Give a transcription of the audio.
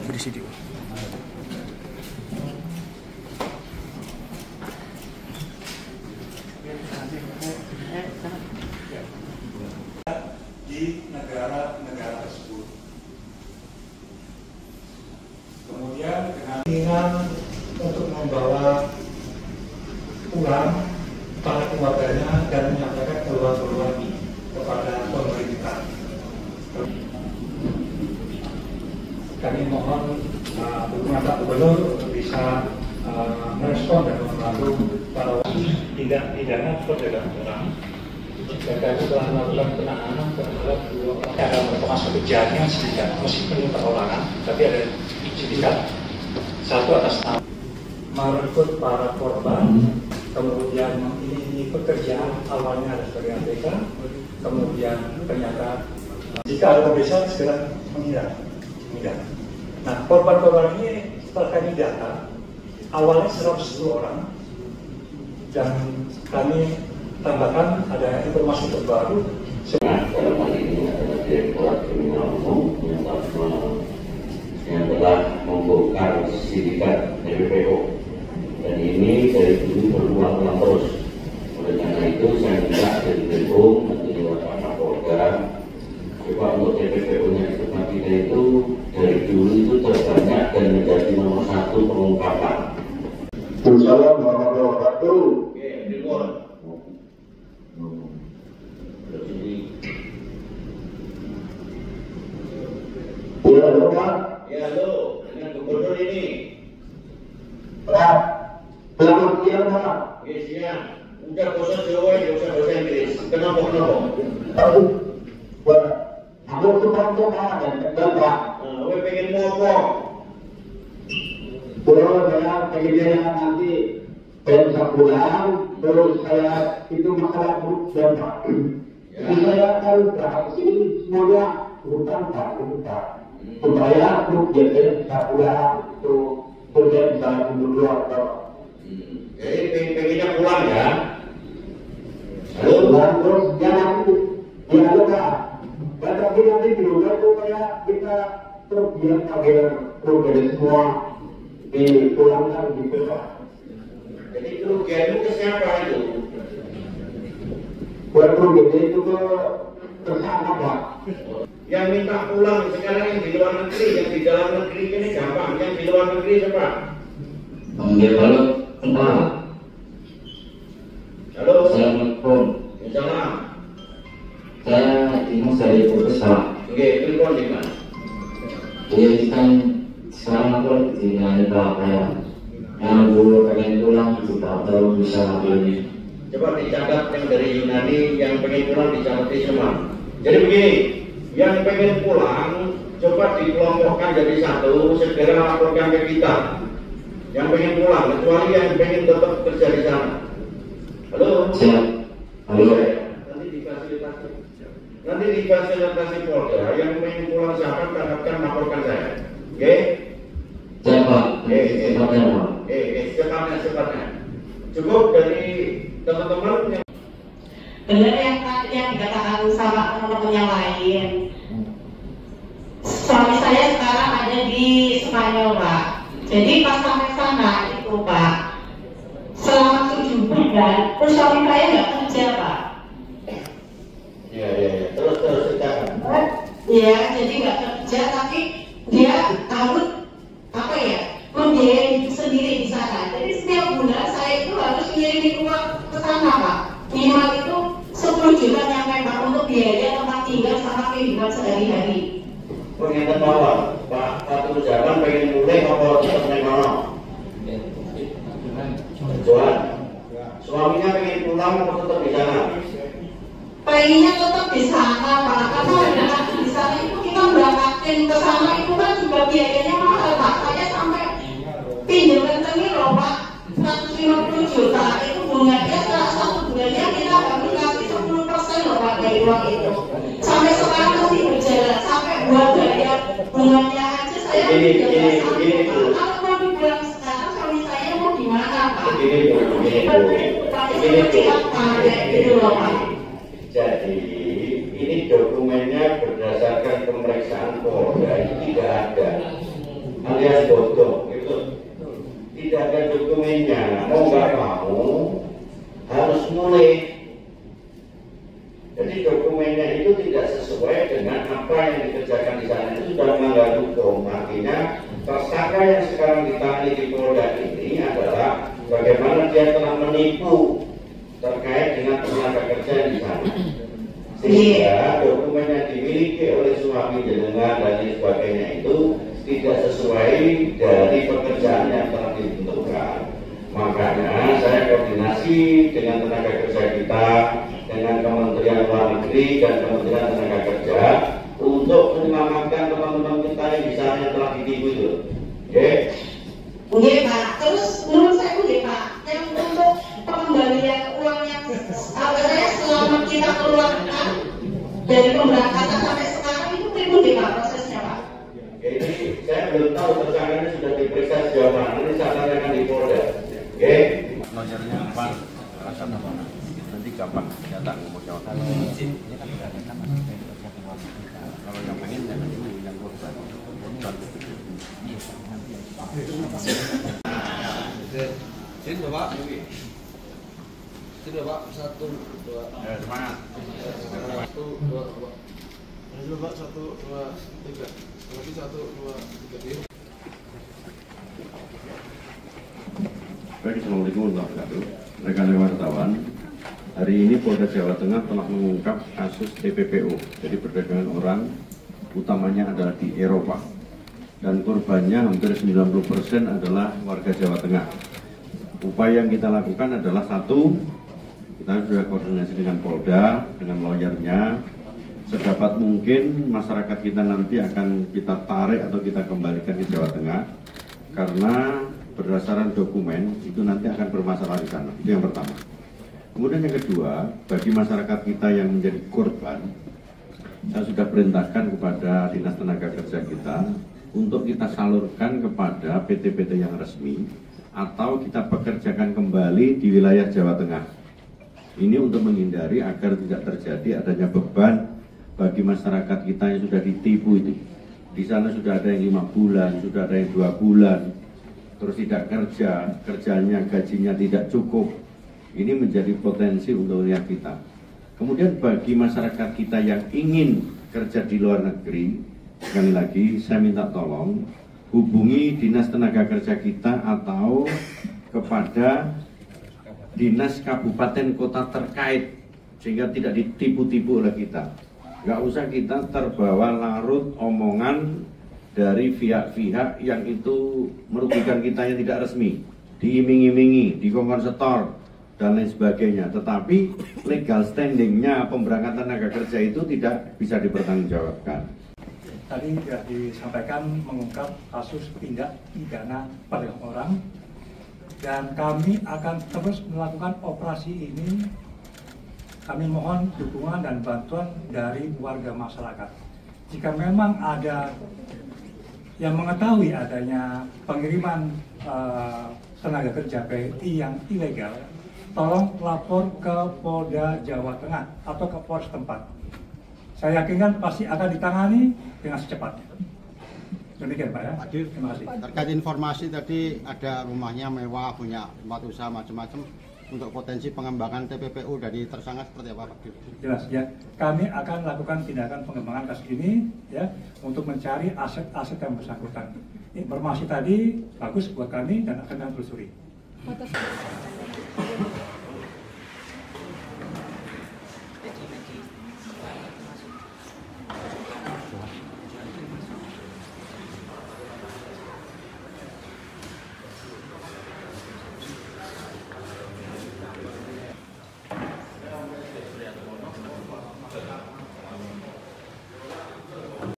Di sini. Di negara-negara tersebut. Kemudian dengan keinginan untuk membawa pulang para keluarganya dan menyampaikan keluhan-keluhan kepada pemerintah. Kami mohon Bapak Gubernur untuk bisa merespon dan membantu para tindak pidana perdagangan orang. Dan telah melakukan penahanan terhadap 2 orang. Ada merupakan suatu jaringan sindikat, meskipun ini perorangan, tapi ada sindikat. Satu atas nama merekrut para korban, kemudian ini pekerjaan awalnya ada sebagai ABK, kemudian ternyata jika ada pemeriksaan segera menghindar. Nah, korban-korban ini setelah kami data, awalnya 110 orang, dan kami tambahkan ada informasi terbaru. Dalam hal ini adalah Direktorat Kriminal Umum yang telah membongkar sindikat TPPO, dan ini dari dulu berulang-ulang terus. Oleh karena itu saya minta dari Bepom nanti lewat Pak Kapolda, coba untuk TPPO-nya di tempat kita itu dari dulu itu terbanyak dan menjadi nomor 1 pengungkapan. Assalamualaikum warahmatullahi wabarakatuh. Ya, halo Pak. Ya, halo, dengan Gubernur ini. Pak, selamat siang Pak. Oke, siang. Udah bahasa Jawa, ya usah bahasa Inggris. Kenapa? Pak, aku suka dan Pak. Gue pengen ngomong. Kalau saya pengennya nanti saya bisa pulang, terus saya itu masalah grup dan Pak. Jadi saya kan berhasil ini semuanya hutang Pak, supaya grup jadi bisa pulang, itu sudah bisa dulu atau. Jadi pengennya pulang ya? Halo, terus jangan ya Pak. Tapi nanti dulu supaya kita terus biar agar grup dari semua dipulangkan gitu Pak. Jadi kerugian itu ke siapa itu? Buat grup itu ke sana Pak. Yang minta pulang sekarang yang di luar negeri, yang di dalam negeri ini gampang. Yang di luar negeri siapa? Halo, Pak. Halo. Assalamualaikum. Salam. Saya Dimas dari Putra. Oke, telepon di mana? Iya, kan sekarang aku di Nyanita kayak yang dulu pengen pulang juga baru bisa ini. Coba dicatat yang dari Yunani, yang pengen pulang dicatat semua. Jadi begini, yang pengen pulang coba dikelompokkan jadi satu, segera laporkan ke kita. Yang pengen pulang, kecuali yang pengen tetap kerja di sana. Halo. Siap. Halo. Nanti difasilitasi Polda, yang pengen pulang siapa tangkapkan laporkan saya. Oke? Siapa? Siapa? Cepatnya. Cukup dari teman-teman yang benar yang dikatakan sama teman-teman yang lain. Suami saya sekarang ada di Spanyol Pak. Jadi pas sampai sana itu Pak, selama 7 bulan, terus suami saya nggak kerja Pak. Ya. Terus kita. Ya, jadi nggak kerja, tapi dia harus membiayai sendiri di sana. Jadi setiap bulan saya itu harus ngirim uang ke sana Pak. Minimal itu 10 juta yang memang untuk biaya tempat tinggal sama kehidupan sehari-hari. Pengen bawa Pak Tujaman pengen mulai apa tetap mana? Jualan. Suaminya pengen pulang atau tetap di sana? Pengennya tetap di sana Pak, karena di sana itu kita berangkatin ke sana itu kan juga biayanya mahal Pak. Saya sampai pinjam ini loh Pak, 150 juta itu bunganya satu bulannya kita harus kasih 10% loh Pak dari uang itu. Sampai sekarang masih berjalan, sampai buat bayar bunganya aja saya Begini. Kalau mau dibilang sekarang suami saya mau gimana Pak? Jadi ini dokumennya berdasarkan pemeriksaan Polda itu tidak ada. alias bodoh, gitu. Tidak ada dokumennya, mau nggak mau harus mulai. Jadi dokumennya itu tidak sesuai dengan apa yang dikerjakan di sana, itu sudah melanggar hukum. Artinya tersangka yang sekarang ditangani di Polda ini adalah bagaimana dia telah menipu terkait dengan tenaga kerja di sana, sehingga dokumen yang dimiliki oleh suami jenengan dan lain sebagainya itu tidak sesuai dari pekerjaan yang telah ditentukan. Makanya saya koordinasi dengan tenaga kerja kita, dengan Kementerian Luar Negeri dan Kementerian Tenaga Kerja untuk menyelamatkan teman-teman kita yang di sana yang telah ditipu itu. Oke? Oke Pak. Terus menurut saya Pak, yang untuk pengembalian uang yang saya selama kita keluarkan dari pemberangkatan sampai sekarang itu Pak prosesnya Pak. Oke, ini saya belum tahu tersangkanya sudah diperiksa sejauh mana. Nanti saya tanyakan di Polda. Oke? Nojarnya apa? Alasan apa? Nanti gampang datang mau jawab. Kalau izin ini kan tidak ada kan kalau yang pengen jangan dulu yang korban. Izin Bapak. Izin Bapak 1, 2. Semangat. 1, 2, Bapak. Izin Bapak 1, 2, 3. Lagi 1, 2, 3. Baik, Assalamualaikum warahmatullahi wabarakatuh. Rekan-rekan wartawan, hari ini Polda Jawa Tengah telah mengungkap kasus TPPO, jadi perdagangan orang, utamanya adalah di Eropa. Dan korbannya hampir 90% adalah warga Jawa Tengah. Upaya yang kita lakukan adalah satu, kita sudah koordinasi dengan Polda, dengan lawyernya. Sedapat mungkin masyarakat kita nanti akan kita tarik atau kita kembalikan ke Jawa Tengah, karena berdasarkan dokumen itu nanti akan bermasalah di sana. Itu yang pertama. Kemudian yang kedua, bagi masyarakat kita yang menjadi korban, saya sudah perintahkan kepada Dinas Tenaga Kerja kita untuk kita salurkan kepada PT-PT yang resmi atau kita pekerjakan kembali di wilayah Jawa Tengah. Ini untuk menghindari agar tidak terjadi adanya beban bagi masyarakat kita yang sudah ditipu itu. Di sana sudah ada yang 5 bulan, sudah ada yang 2 bulan, terus tidak kerja, kerjanya, gajinya tidak cukup. Ini menjadi potensi untuk wilayah kita. Kemudian bagi masyarakat kita yang ingin kerja di luar negeri, sekali lagi saya minta tolong hubungi Dinas Tenaga Kerja kita atau kepada Dinas Kabupaten Kota terkait, sehingga tidak ditipu-tipu oleh kita. Nggak usah kita terbawa larut omongan dari pihak-pihak yang itu merugikan kita yang tidak resmi, diiming-imingi, dikongkon setor, dan lain sebagainya. Tetapi legal standingnya pemberangkatan tenaga kerja itu tidak bisa dipertanggungjawabkan. Tadi sudah disampaikan mengungkap kasus tindak pidana perdagangan orang, dan kami akan terus melakukan operasi ini. Kami mohon dukungan dan bantuan dari warga masyarakat. Jika memang ada yang mengetahui adanya pengiriman tenaga kerja PNI yang ilegal, tolong lapor ke Polda Jawa Tengah atau ke Polres tempat. Saya yakinkan pasti akan ditangani dengan secepatnya. Demikian Pak ya. Hadir. Terima kasih. Terkait informasi tadi ada rumahnya mewah, punya tempat usaha macam-macam. Untuk potensi pengembangan TPPU dari tersangka seperti apa Pak? Jelas ya. Kami akan lakukan tindakan pengembangan kasus ini ya untuk mencari aset-aset yang bersangkutan. Informasi tadi bagus buat kami dan akan kami telusuri.